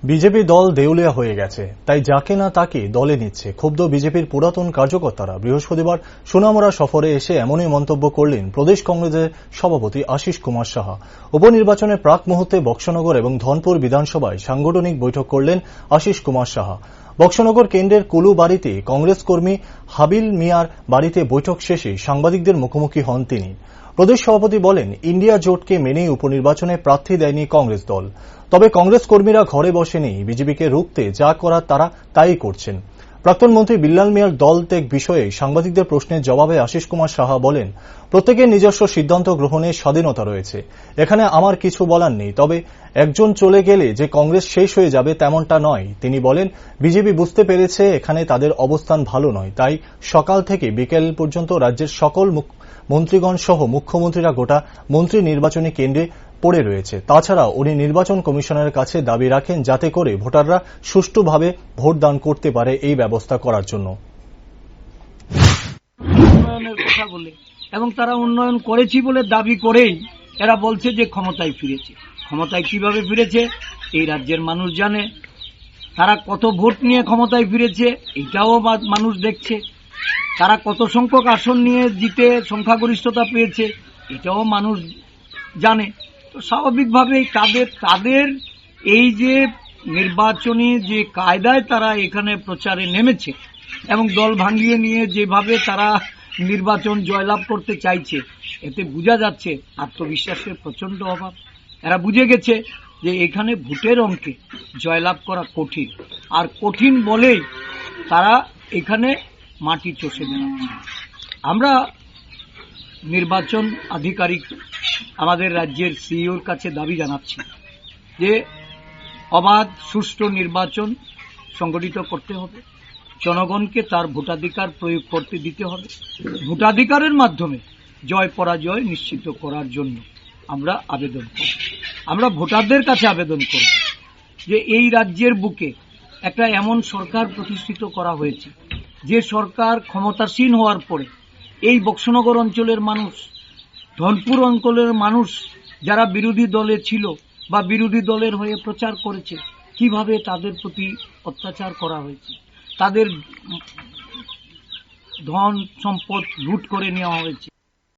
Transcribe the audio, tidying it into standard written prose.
BJP দল দেউলিয়া হয়ে গেছে, তাই যাকে না তাকে দলে নিচ্ছে। ক্ষুব্ধ বিজেপির পুরাতন কার্যকর্তারা বৃহস্পতিবার সোনামুড়া সফরে এসে এমনই মন্তব্য করলেন প্রদেশ কংগ্রেসের সভাপতি আশিস কুমার সাহা। উপনির্বাচনের প্রাক মুহূর্তে বক্সনগর এবং ধনপুর বিধানসভায় সাংগঠনিক বৈঠক করলেন আশিস কুমার সাহা। বক্সনগর কেন্দ্রের কুলু বাড়িতে কংগ্রেস কর্মী হাবিল মিয়ার বাড়িতে বৈঠক শেষে সাংবাদিকদের মুখোমুখি হন তিনি। প্রদেশ সভাপতি বলেন, ইন্ডিয়া জোটকে মেনেই উপনির্বাচনে প্রার্থী দেয়নি কংগ্রেস দল। তবে কংগ্রেস কর্মীরা ঘরে বসে নেই, বিজেপিকে রুখতে যা করার তারা তাই করছেন। প্রাক্তন মন্ত্রী বিল্লাল মিয়ার দল ত্যাগ বিষয়ে সাংবাদিকদের প্রশ্নের জবাবে আশিস কুমার সাহা বলেন, প্রত্যেকের নিজস্ব সিদ্ধান্ত গ্রহণের স্বাধীনতা রয়েছে, এখানে আমার কিছু বলার নেই। তবে একজন চলে গেলে যে কংগ্রেস শেষ হয়ে যাবে তেমনটা নয়। তিনি বলেন, বিজেপি বুঝতে পেরেছে এখানে তাদের অবস্থান ভালো নয়, তাই সকাল থেকে বিকেল পর্যন্ত রাজ্যের সকল মন্ত্রীগণ সহ মুখ্যমন্ত্রীরা গোটা মন্ত্রী নির্বাচনী কেন্দ্রে পড়ে রয়েছে। তাছাড়া উনি নির্বাচন কমিশনের কাছে দাবি রাখেন যাতে করে ভোটাররা সুষ্ঠুভাবে ভোটদান করতে পারে, এই ব্যবস্থা করার জন্য। উন্নয়নের কথা বলে এবং তারা উন্নয়ন করেছি বলে দাবি করেই এরা বলছে যে ক্ষমতায় ফিরেছে। ক্ষমতায় কিভাবে ফিরেছে এই রাজ্যের মানুষ জানে। তারা কত ভোট নিয়ে ক্ষমতায় ফিরেছে এটাও মানুষ দেখছে। তারা কত সংখ্যক আসন নিয়ে জিতে সংখ্যাগরিষ্ঠতা পেয়েছে এটাও মানুষ জানে। তো স্বাভাবিকভাবেই তাদের এই যে নির্বাচনী যে কায়দায় তারা এখানে প্রচারে নেমেছে এবং দল ভাঙিয়ে নিয়ে যেভাবে তারা নির্বাচন জয়লাভ করতে চাইছে, এতে বোঝা যাচ্ছে আত্মবিশ্বাসের প্রচন্ড অভাব। এরা বুঝে গেছে যে এখানে ভোটের অঙ্কে জয়লাভ করা কঠিন, আর কঠিন বলেই তারা এখানে মাটি চষে বেড়াচ্ছে। আমরা নির্বাচন আধিকারিক আমাদের রাজ্যের সিইওর কাছে দাবি জানাচ্ছি যে অবাধ সুষ্ঠু নির্বাচন সংগঠিত করতে হবে, জনগণকে তার ভোটাধিকার প্রয়োগ করতে দিতে হবে। ভোটাধিকারের মাধ্যমে জয় পরাজয় নিশ্চিত করার জন্য আমরা আবেদন করব। আমরা ভোটারদের কাছে আবেদন করব যে এই রাজ্যের বুকে একটা এমন সরকার প্রতিষ্ঠিত করা হয়েছে যে সরকার ক্ষমতাসীন হওয়ার পরে এই বক্সনগর অঞ্চলের মানুষ, ধনপুর অঞ্চলের মানুষ যারা বিরোধী দলে ছিল বা বিরোধী দলের হয়ে প্রচার করেছে, কিভাবে তাদের প্রতি অত্যাচার করা হয়েছে, তাদের ধন সম্পদ লুট করে নেওয়া হয়েছে।